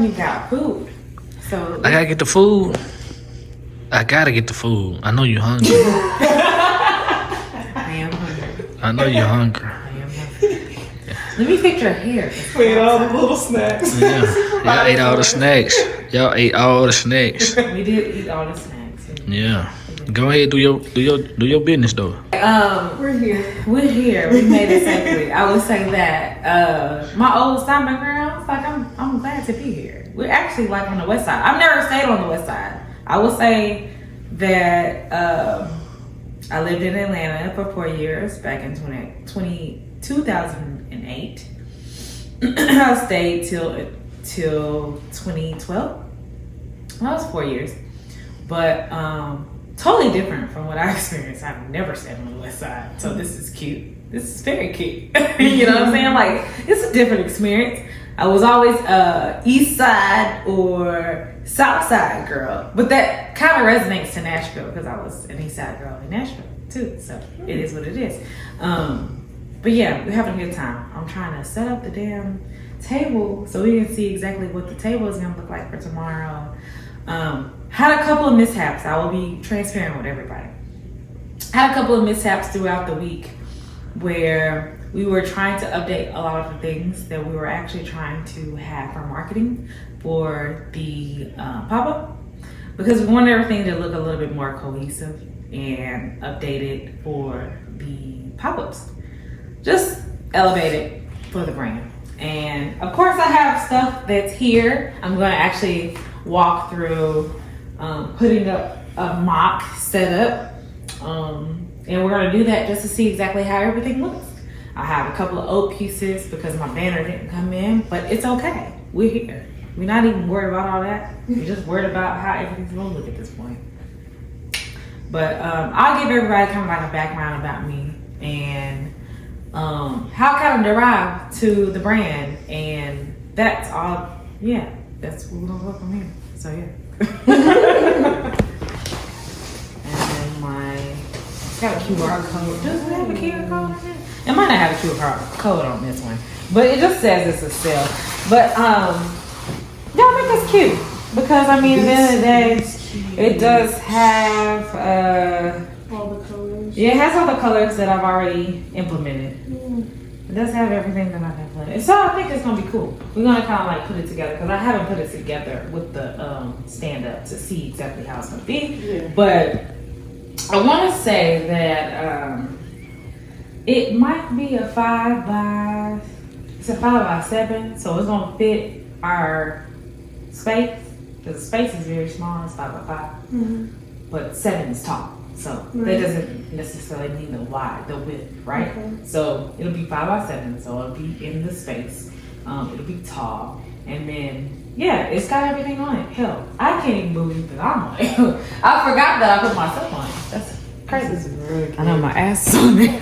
even got food. So I gotta get the food. I gotta get the food. I know you hungry. I am hungry. I know you're hungry. I am hungry. Let me fix your hair. We ate all the little snacks. Yeah. Y'all ate all the snacks. Y'all ate all the snacks. We did eat all the snacks. Yeah. Go ahead, do your business though. We're here. We're here. We made it safely. I would say that. My old stomping grounds, like I'm glad to be here. We're actually like on the west side. I've never stayed on the west side. I would say that I lived in Atlanta for 4 years back in 2008. I stayed till 2012. Well, that was 4 years. But totally different from what I experienced. I've never stayed on the west side. So this is cute. This is very cute. You know what I'm saying? Like, it's a different experience. I was always east side or south side girl. But that kind of resonates to Nashville because I was an east side girl in Nashville too. So it is what it is. But yeah, we're having a good time. I'm trying to set up the damn table so we can see exactly what the table is gonna look like for tomorrow. Had a couple of mishaps. I will be transparent with everybody. Had a couple of mishaps throughout the week where we were trying to update a lot of the things that we were actually trying to have for marketing for the pop-up, because we wanted everything to look a little bit more cohesive and updated for the pop-ups. Just elevated for the brand. And of course I have stuff that's here. I'm going to actually walk through putting up a mock setup, and we're going to do that just to see exactly how everything looks. I have a couple of old pieces because my banner didn't come in, but it's okay. We're here. We're not even worried about all that. We're just worried about how everything's going to look at this point. But I'll give everybody kind of like a background about me and how I kind of derived to the brand, and that's all. Yeah, that's what we're going to look from here. So yeah. And then it's got a QR code. Does it have a QR code on it? It might not have a QR code on this one, but it just says it's a sale. But yeah, I think that's cute because I mean, at the end of the day, it does have All the colors. yeah, it has all the colors that I've already implemented. It does have everything that I've implemented. So I think it's gonna be cool. We're gonna kind of like put it together because I haven't put it together with the stand up to see exactly how it's gonna be. Yeah. But I want to say that it might be a 5x7, so it's gonna fit our space because the space is very small. It's 5x5, but 7 is tall. So that doesn't necessarily mean the width, right? Okay. So it'll be 5x7, so it'll be in the space. It'll be tall, and then yeah, it's got everything on it. Hell, I can't even believe that I'm on it. I forgot that I put myself on it. That's crazy. This is really good. I know my ass is on there,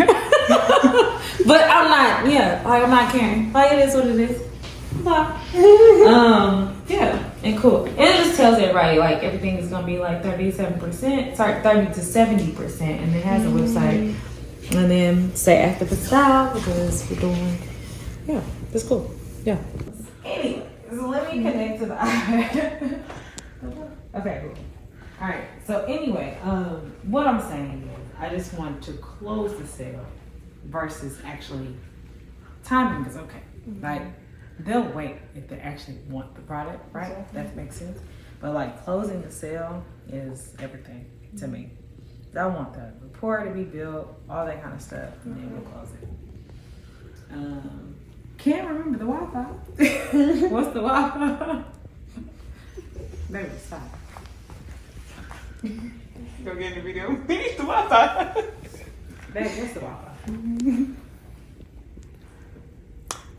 but I'm not. Yeah, like I'm not caring. Like it is what it is. Bye. Yeah, and cool. And it just tells everybody like everything is gonna be like 37%, sorry, 30 to 70%, and it has a website. And then stay active with style because we're doing, yeah, that's cool. Yeah. Anyway, so let me connect to the okay, cool. All right. So anyway, what I'm saying is, I just want to close the sale versus actually timing is okay. Like they'll wait if they actually want the product, right? Exactly. That makes sense. But like closing the sale is everything to me. I want the rapport to be built, all that kind of stuff, and then we'll close it. Can't remember the Wi-Fi. What's the Wi-Fi? Baby, stop. Go get in the video. We need the Wi-Fi. Baby, what's the Wi-Fi?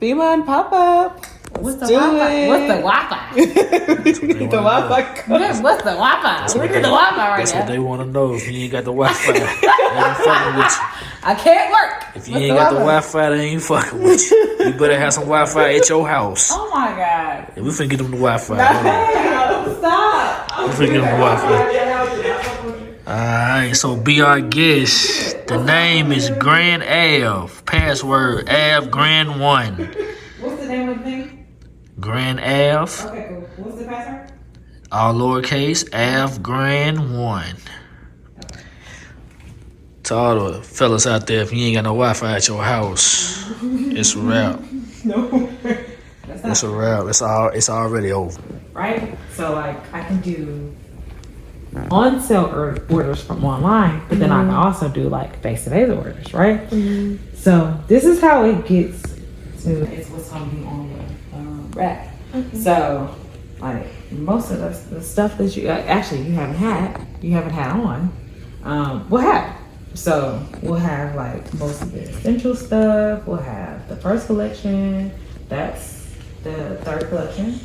Beeline pop-up. What's the do Wi-Fi? it. What's the Wi-Fi? Need the Wi-Fi code. Yes, what's the Wi-Fi? We need the Wi-Fi right That's what now. they want to know. If you ain't got the Wi-Fi, they ain't fucking with you. I can't work. If you ain't got the Wi-Fi, they ain't fucking with you. You better have some Wi-Fi at your house. Oh my God. Yeah, we finna get them the Wi-Fi. Hold on. Stop. We finna get them the Wi-Fi. Alright, so be our guest. The name is Grand Ave. Password Ave Grand 1. What's the name of the thing? Grand Ave, Okay, cool. What's the password? all lowercase, Ave Grand 1. To all the fellas out there, if you ain't got no Wi-Fi at your house, it's a wrap. No. It's a wrap. It's already over. Right? So like I can do on sale orders from online, but then I can also do like face-to-face orders, right? So this is how it gets to it's what's gonna be on the rack. So like most of the stuff that you haven't had on, we'll have. So we'll have like most of the essential stuff. We'll have the first collection. That's the third collection.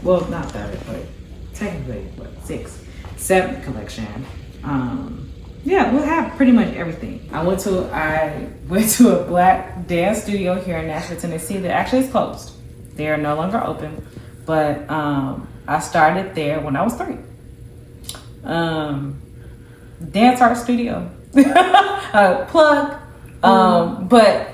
Well, not third, but technically, seventh collection. Yeah, we'll have pretty much everything. I went to a black dance studio here in Nashville, Tennessee that actually is closed. They are no longer open, but I started there when I was 3. Dance art studio, plug, but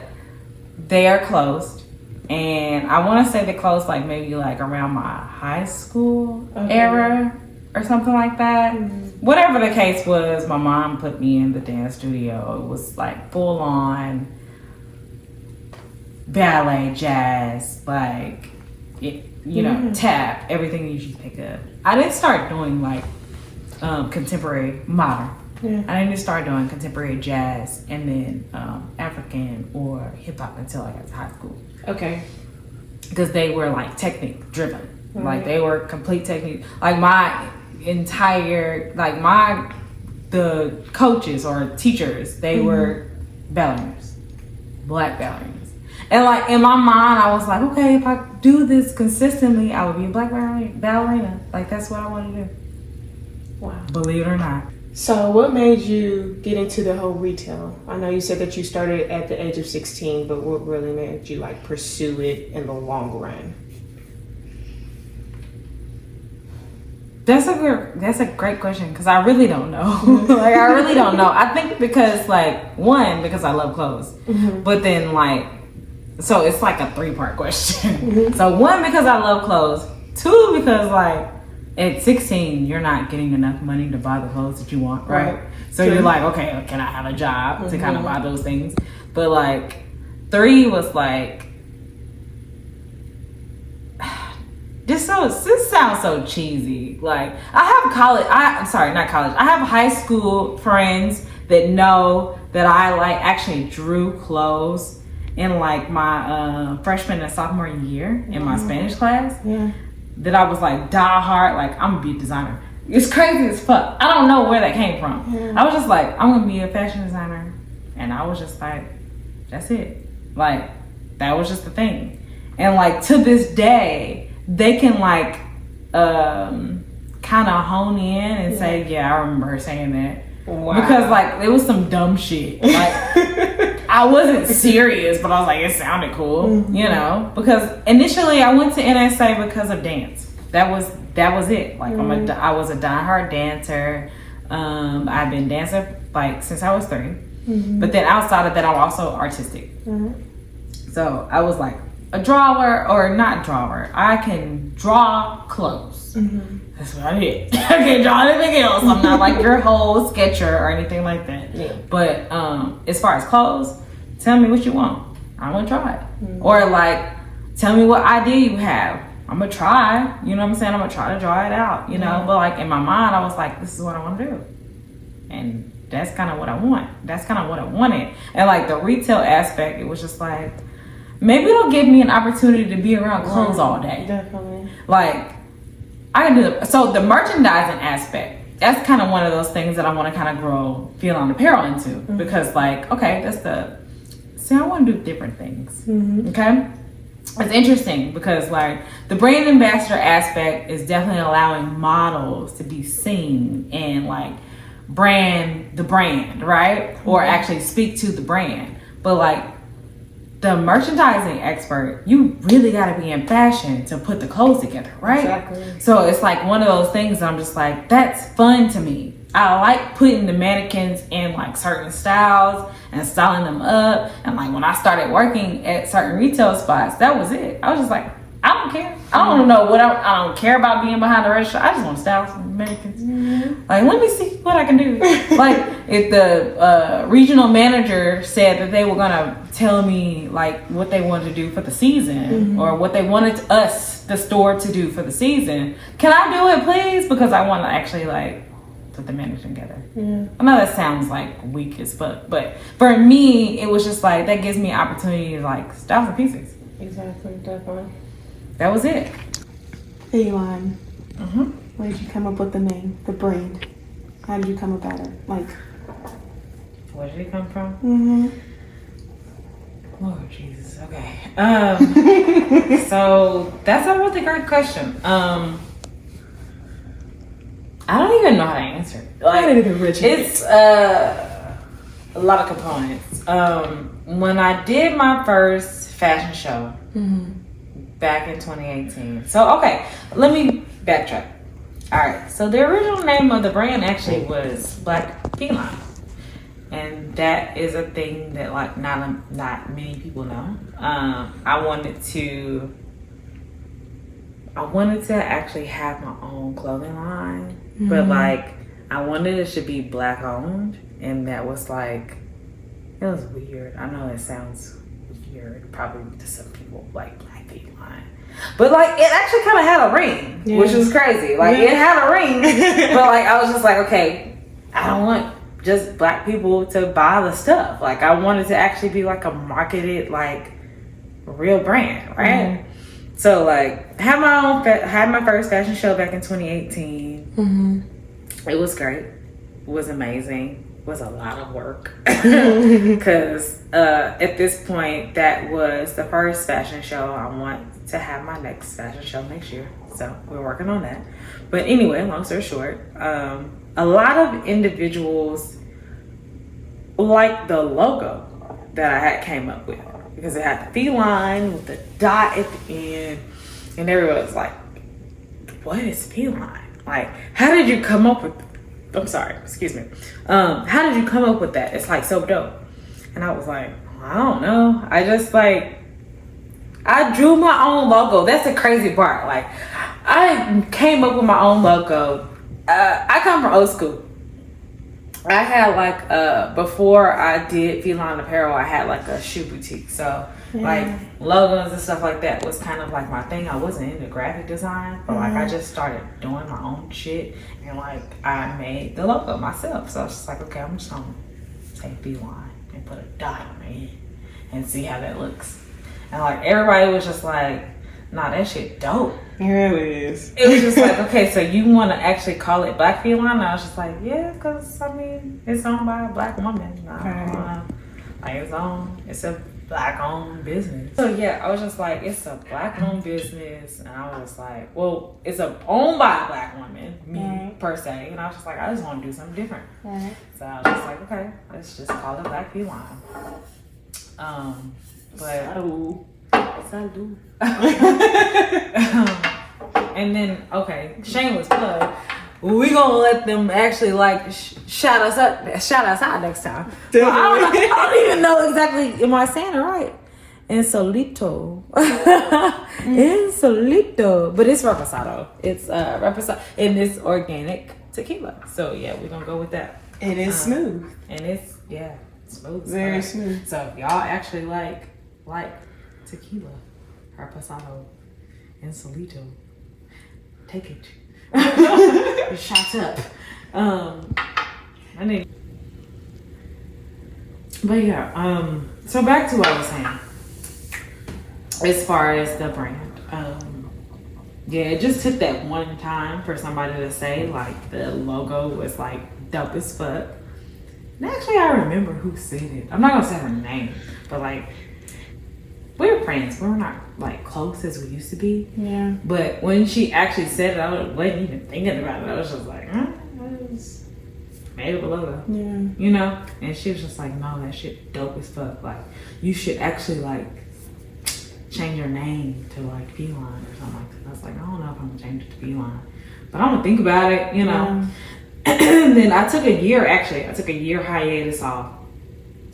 they are closed. And I want to say they closed like maybe like around my high school era or something like that. Whatever the case was, my mom put me in the dance studio. It was like full on ballet, jazz, like tap, everything you should pick up. I didn't start doing like contemporary modern. I didn't start doing contemporary jazz and then African or hip hop until I got to high school. Okay. Because they were like technique driven. Like they were complete technique. Like my entire, the coaches or teachers, they were ballerinas, black ballerinas. And like in my mind, I was like, okay, if I do this consistently, I would be a black ballerina. Like that's what I want to do. Wow. Believe it or not. So what made you get into the whole retail? I know you said that you started at the age of 16, but what really made you like pursue it in the long run? That's a great question because I really don't know. Like I really don't know. I think because because I love clothes, but then so it's like a 3-part question. So 1, because I love clothes. 2, because at 16, you're not getting enough money to buy the clothes that you want, right? So you're like, okay, can I have a job to kind of buy those things? But 3 was this sounds so cheesy. Like I have I have high school friends that know that I actually drew clothes in my freshman and sophomore year in my Spanish class. Yeah. That I was die hard, I'm gonna be a designer. It's crazy as fuck. I don't know where that came from. I was just I'm gonna be a fashion designer. And I was just that's it. That was just the thing. And to this day, they can kind of hone in and say, yeah, I remember her saying that. Wow. Because it was some dumb shit. I wasn't serious, but I was it sounded cool, because initially I went to NSA because of dance. That was it. I was a diehard dancer. I've been dancing since I was 3. But then outside of that, I'm also artistic. So I was a drawer or not drawer. I can draw clothes. That's what I did. I can't draw anything else. I'm not your whole sketcher or anything like that. Yeah. But as far as clothes, tell me what you want. I'm gonna try it. Or tell me what idea you have. I'm gonna try. You know what I'm saying? I'm gonna try to draw it out. You know. But in my mind, I was this is what I want to do, and that's kind of what I want. That's kind of what I wanted. And the retail aspect, it was just maybe it'll give me an opportunity to be around clothes all day. Definitely. I can do so the merchandising aspect. That's kind of one of those things that I want to kind of grow Feel-On Apparel into because okay, I want to do different things. Okay, it's interesting because the brand ambassador aspect is definitely allowing models to be seen and brand the brand, right? Or actually speak to the brand. But the merchandising expert, you really got to be in fashion to put the clothes together, right? Exactly. So it's one of those things that I'm just that's fun to me. I like putting the mannequins in certain styles and styling them up. And when I started working at certain retail spots, that was it. I was just I'm I don't know what I don't care about being behind the register. I just want to style some Americans. Like, let me see what I can do. Like, if the regional manager said that they were gonna tell me like what they wanted to do for the season or what they wanted us, the store, to do for the season, can I do it, please? Because I want to actually like put the manager together. I know that sounds like weak as fuck, but for me, it was just like that gives me an opportunity to like style some pieces. Exactly, definitely. That was it. Feline. Where did you come up with the name, the brand? How did you come about it? Like, Where did it come from? Lord Jesus. Okay. So that's a really great question. I don't even know how to answer it. Like, how did it originate? it's a lot of components. When I did my first fashion show back in 2018. So okay, let me backtrack. All right. So the original name of the brand actually was Black Feline. And that is a thing that like not many people know. I wanted to actually have my own clothing line, but like I wanted it to be Black owned, and that was like, it was weird. I know it sounds weird probably to some people, like Black Feline, but like it actually kind of had a ring, which was crazy. Like it had a ring, but like I was just like, okay, I don't want just Black people to buy the stuff. Like I wanted to actually be like a marketed like real brand, right? So like had my first fashion show back in 2018. It was great. It was amazing. It was a lot of work because at this point that was the first fashion show. I want to have my next fashion show next year, so we're working on that. But anyway, long story short, a lot of individuals like the logo that I had came up with because it had the feline with the dot at the end, and everyone was like, "What is feline? Like, how did you come up with?" I'm sorry, excuse me. How did you come up with that? It's like so dope. And I was like, I don't know. I just like, I drew my own logo. That's the crazy part. Like, I came up with my own logo. I come from old school. I had like before I did Feline Apparel, I had like a shoe boutique. So like logos and stuff like that was kind of like my thing. I wasn't into graphic design, but like I just started doing my own shit, and like I made the logo myself. So I was just like, okay, I'm just gonna take Feline and put a dot on it and see how that looks. And like everybody was just like, nah, that shit dope. It really is. It was just like, okay, so you want to actually call it Black Feline? And I was just like, yeah, because I mean, it's owned by a Black woman. Like it's a Black owned business. So yeah, I was just like, it's a Black owned business, and I was like, well, it's owned by a Black woman, me per se, and I was just like, I just want to do something different. So I was just like, okay, let's just call it Black Feline. And then, okay, shameless plug. We gonna let them actually like shout us out next time. Well, I don't even know exactly. Am I saying it right? Insolito. Insolito. But it's reposado. It's reposado, and it's organic tequila. So yeah, we're gonna go with that. It is smooth. And it's smooth. Very smooth. So if y'all actually like tequila, reposado, Insolito, take it. It shots up. But yeah, so back to what I was saying. As far as the brand, yeah, it just took that one time for somebody to say like the logo was like dope as fuck. And actually, I remember who said it. I'm not gonna say her name, but like, we're friends. We're not like close as we used to be. Yeah. But when she actually said it, I wasn't even thinking about it. I was just like, I just made up a logo. Yeah. You know? And she was just like, no, that shit dope as fuck. Like, you should actually like change your name to like Feline or something like that. I was like, I don't know if I'm gonna change it to Feline, but I'm gonna think about it, you know. And then I took a year hiatus off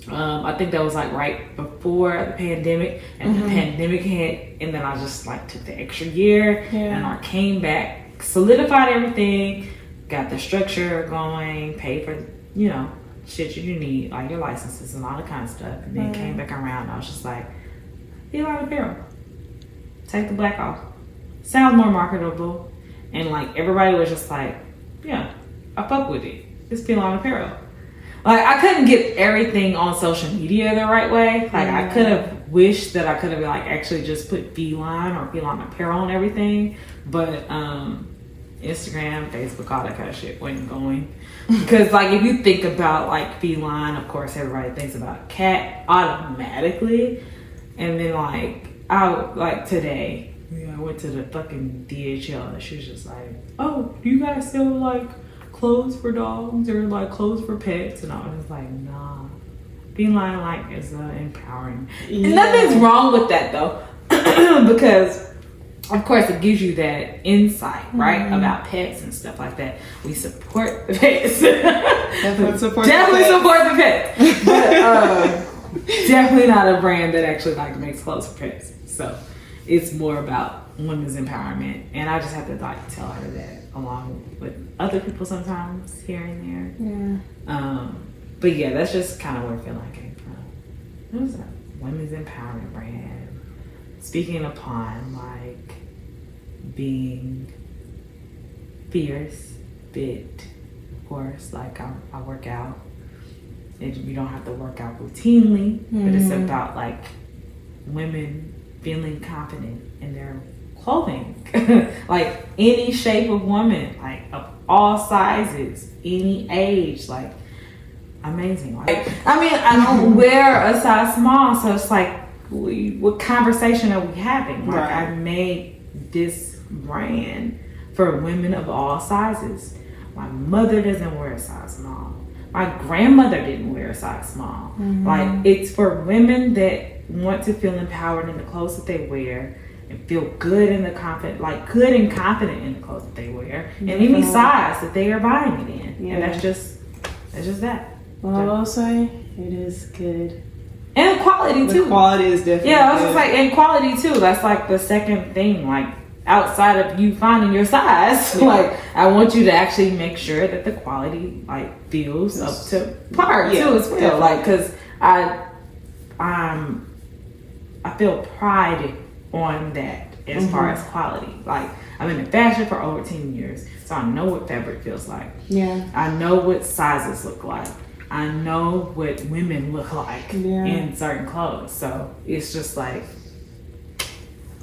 I think that was like right before the pandemic, and the pandemic hit, and then I just like took the extra year, and I came back, solidified everything, got the structure going, paid for, you know, shit you need, like your licenses and all that kind of stuff, and then came back around. I was just like, Feline Apparel, take the black off, sounds more marketable, and like everybody was just like, yeah, I fuck with it. It's Feline Apparel. Like, I couldn't get everything on social media the right way. Like, I could have wished that I could have, like, actually just put Feline or Feline Apparel on everything. But Instagram, Facebook, all that kind of shit wasn't going. Because, like, if you think about, like, Feline, of course, everybody thinks about cat automatically. And then, like, today, I went to the fucking DHL, and she was just like, oh, do you guys sell, like, clothes for dogs or like clothes for pets? And I was like, nah, Feline like is empowering. And nothing's wrong with that though, because of course it gives you that insight, right, about pets and stuff like that. We support the pets. Definitely support the pets. But definitely not a brand that actually like makes clothes for pets. So it's more about women's empowerment, and I just have to like tell her that along with other people sometimes here and there. But yeah, that's just kind of where Feline came from. It was a women's empowerment brand, speaking upon like being fierce, fit, of course. Like I work out, and you don't have to work out routinely, but it's about like women feeling confident in their clothing. Like any shape of woman, like of all sizes, any age, like amazing. Like, I mean, I don't wear a size small, so it's like, what conversation are we having? Like, I made this brand for women of all sizes. My mother doesn't wear a size small. My grandmother didn't wear a size small. Like, it's for women that want to feel empowered in the clothes that they wear, and feel good in the confident, like good and confident in the clothes that they wear, and any size that they are buying it in. And that's just that. Well, I will say it is good. And quality too. The quality is definitely I was good. just like, and quality too. That's like the second thing. Like outside of you finding your size, like I want you to actually make sure that the quality like feels up to par too as well. Definitely. Like, cause I feel pride on that as far as quality. Like, I've been in fashion for over 10 years, so I know what fabric feels like. Yeah. I know what sizes look like. I know what women look like in certain clothes. So it's just like,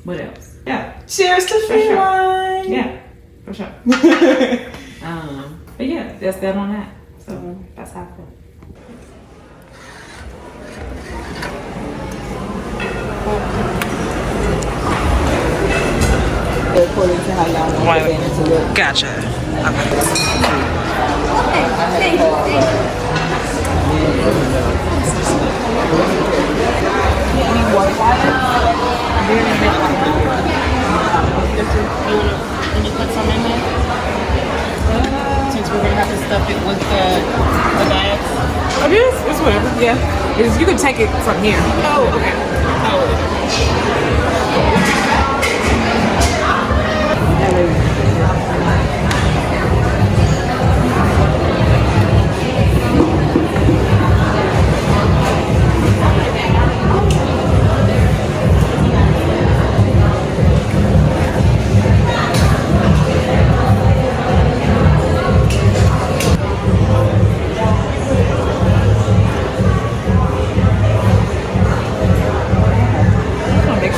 what else? Yeah. Cheers to Feline. Sure. Yeah, for sure. But yeah, that's that on that. So that's how I feel. According to how y'all know the band to look. Gotcha. Okay. Thank you. Any more water? Can you put some in there? Since we're gonna have to stuff it with the bags. It is. It's whatever. Yeah. You can take it from here. Oh, okay. Oh. Make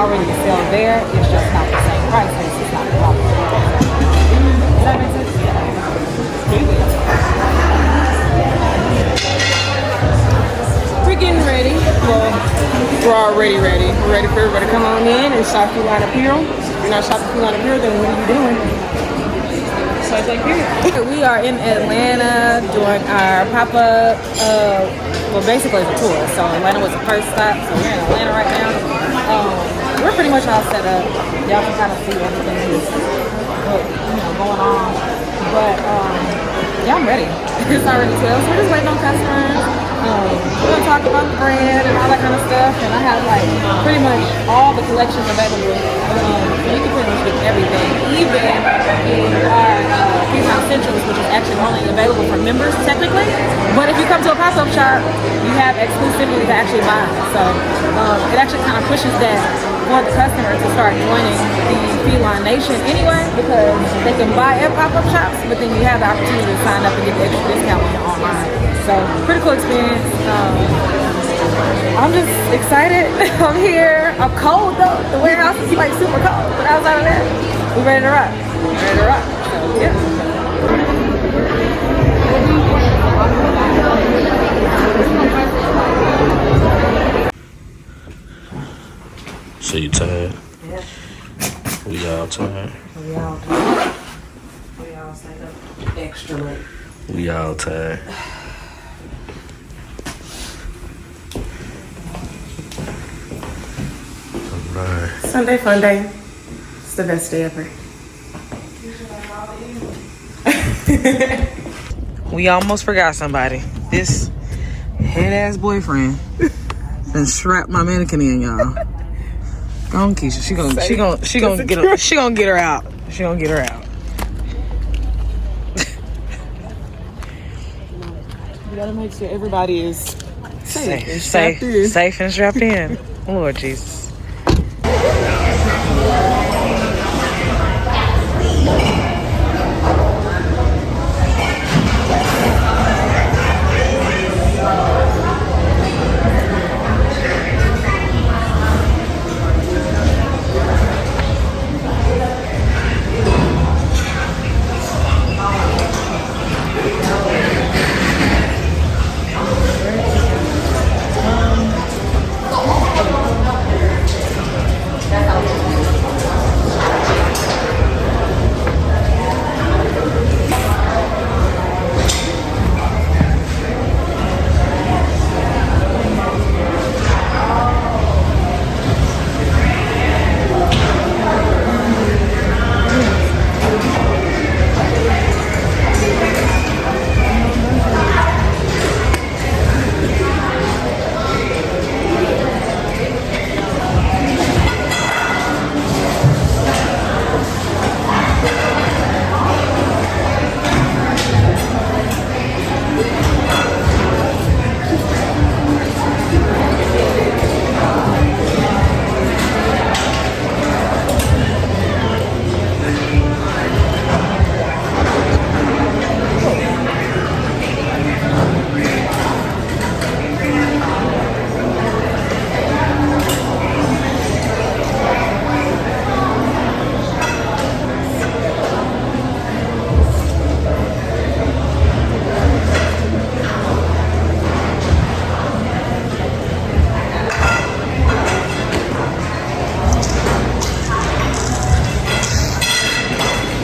already sell there. It's just not the same price. So it's just not a problem. Does that make sense? We're getting ready. Well, we're already ready. We're ready for everybody to come on in and shop Feline Apparel. If you're not shopping Feline Apparel, then what are you doing? So it's like here. We are in Atlanta doing our pop-up, well, basically it's a tour. So Atlanta was the first stop, so we're in Atlanta right now. We're pretty much all set up. Y'all can kind of see everything that's going on. But yeah, I'm ready. It's already 12, so we're just waiting on customers. We're gonna talk about the brand and all that kind of stuff. And I have like pretty much all the collections available. So you can pretty much get everything, even our Feline Essentials, which is actually only available for members technically. But if you come to a pop-up shop, you have exclusivity to actually buy. So it actually kind of pushes that for the customer to start joining the Feline Nation anyway, because they can buy at pop-up shops, but then you have the opportunity to sign up and get the extra discount when you're online. So pretty cool experience. I'm just excited. I'm here. I'm cold though. The warehouse is like super cold, but outside of that, we're ready to rock. Ready to rock. So yeah. So you tired? Yeah. We all tired. We all tired. We all stayed up extra late. We all tired. Alright. Sunday fun day. It's the best day ever. We almost forgot somebody. This head-ass boyfriend and strapped my mannequin in, y'all. Go on, Keisha. She gonna get her. She gonna get her out. She gonna get her out. You gotta make sure everybody is safe and Safe, strapped in. safe and strapped in. Lord Jesus.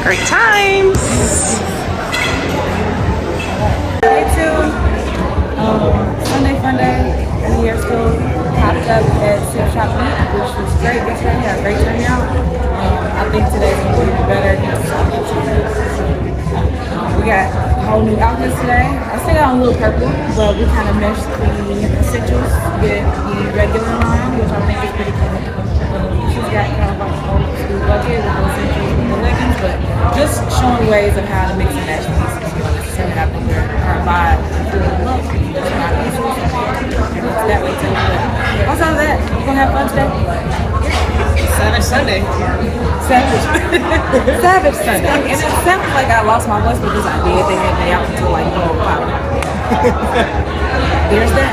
Great times. Day two, Sunday fun day. We are still popped up at Sip Shop Meet, which was great yesterday. We had a great turnout. I think today's going to be even better. We got whole new outfits today. I still got on a little purple, but we kind of meshed the essentials with the regular line, which I think is pretty cool. She's got kind of like an old school budget with the essentials and the leggings, but just showing ways of how to mix and match pieces. You don't necessarily have to wear or buy a full look. Just not pieces. And it's that way too. But outside of that, you gonna have fun today? Savage Sunday. Savage. Savage Sunday. And it sounds like I lost my voice because I did. They had me out until like 5. There's that.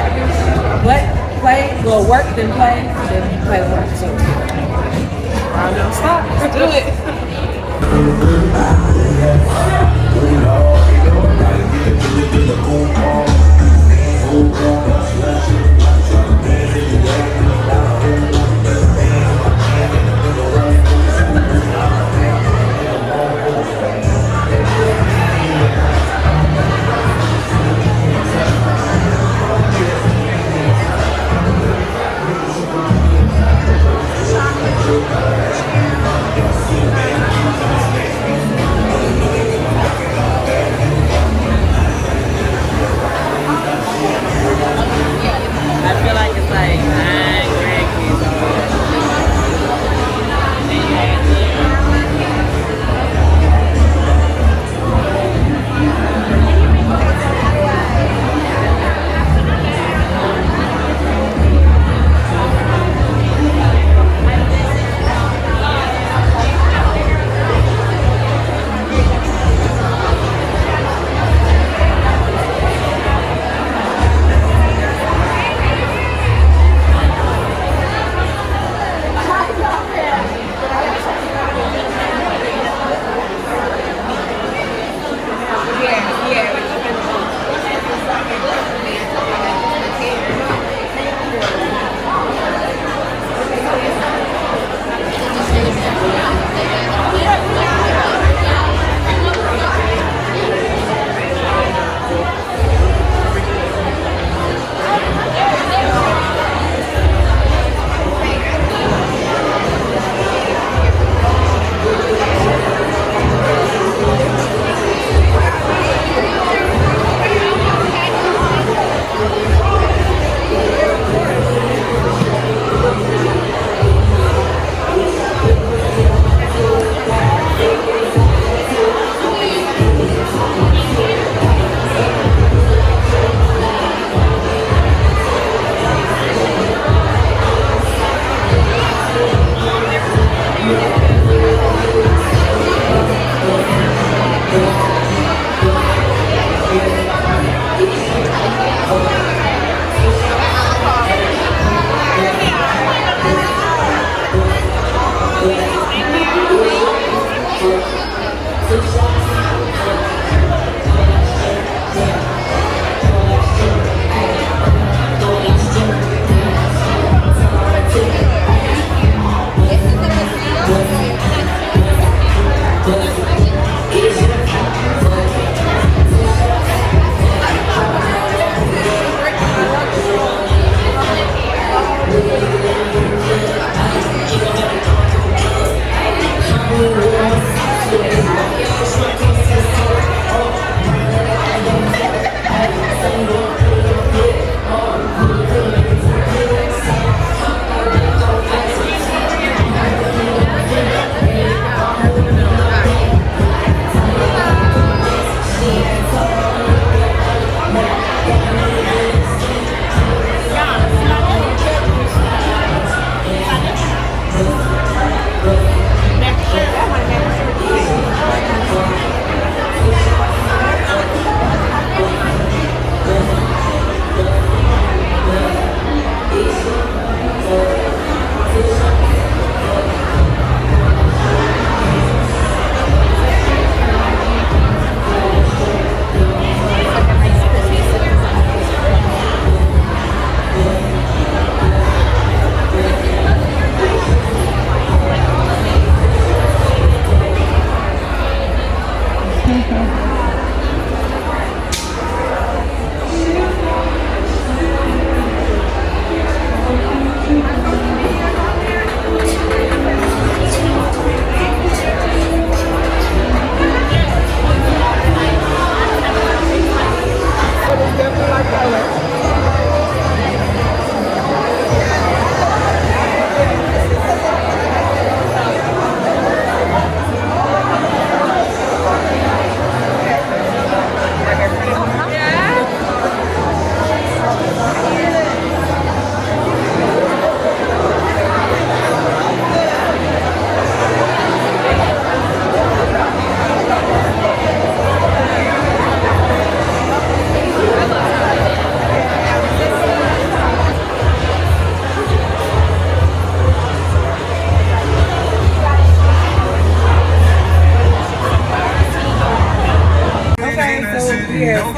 But play, well, work, then play, then play the work. So it. I feel like it's like 9 grandkids over there. And you had them.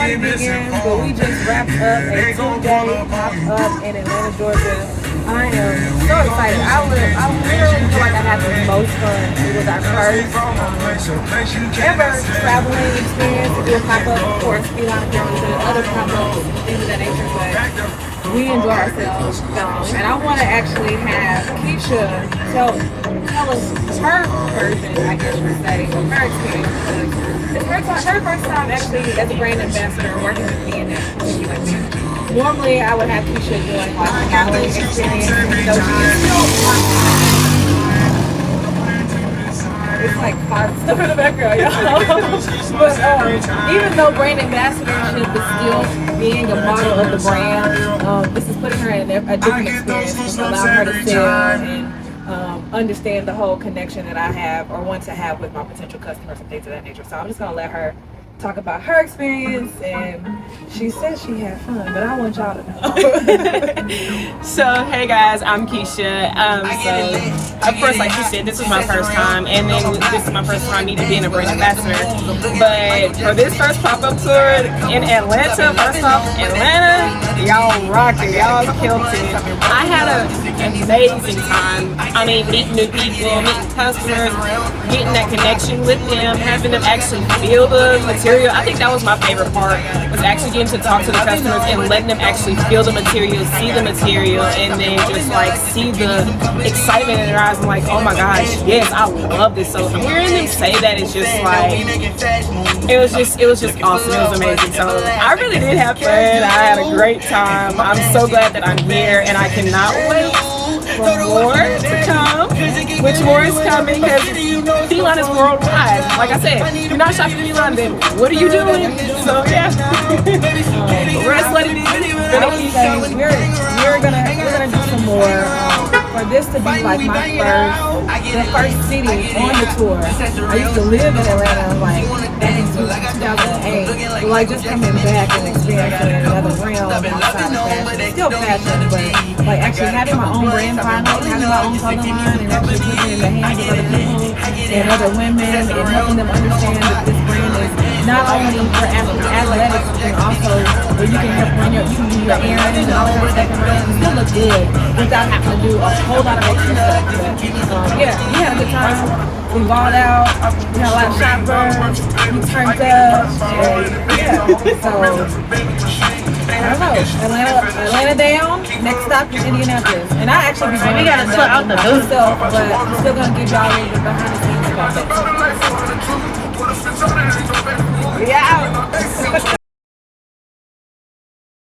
everybody begins, but we just wrapped up a 2-day pop-up in Atlanta, Georgia. I am so excited. I literally feel like I had the most fun. It was our first ever traveling experience to do a pop-up. Of course, Feline Apparel has done other pop-ups, things of that nature, but we enjoy ourselves. And I want to actually have Keisha tell us her version, I guess you would say, of her experience. It's her first time actually as a brand ambassador working with me in that. Normally, I would have Keisha doing like modeling experience, so she's still. It's like hot stuff in the background, y'all. But even though brand ambassadorship is still being a model of the brand, this is putting her in a different experience, allowing her to sell and understand the whole connection that I have or want to have with my potential customers and things of that nature. So I'm just gonna let her talk about her experience, and she said she had fun, but I want y'all to know. So, hey guys, I'm Keisha. So, of course, like she said, this was my first time, and then this is my first time me being a brand ambassador. But for this first pop-up tour in Atlanta, first off, Atlanta, y'all rocked it, y'all killed it. I had an amazing time. I mean, meeting new people, meeting customers, getting that connection with them, having them actually feel the material. I think that was my favorite part, was actually getting to talk to the customers and letting them actually feel the material, see the material, and then just like see the excitement in their eyes. I'm like, oh my gosh, yes, I love this. So hearing them say that is just like, it was just awesome. It was amazing. So I really did have fun. I had a great time. I'm so glad that I'm here, and I cannot wait for more to come, which more is coming, because Feline is worldwide. Like I said, if you're not shopping in London, what are you doing? So yeah, we're just letting it we're gonna do some more. For this to be like the first city on the tour. I used to live in Atlanta like back in 2008. But like just coming back and experiencing another realm outside of fashion. Still fashion, but like actually having my own brand finally, having my own clothing line, and actually putting it in the hands of other people and other women and helping them understand that this brand is not only for athletics, but also where you can help run you can do your errands and all that stuff and still look good without having to do a whole lot of extra stuff. But yeah, we had a good time. We balled out. We had a lot of shoppers. We turned up. And yeah, so I don't know. Atlanta down. Next stop is Indianapolis, and I actually be going to chill out the myself, but I'm still gonna give y'all a little bit behind the scenes about that. Yeah.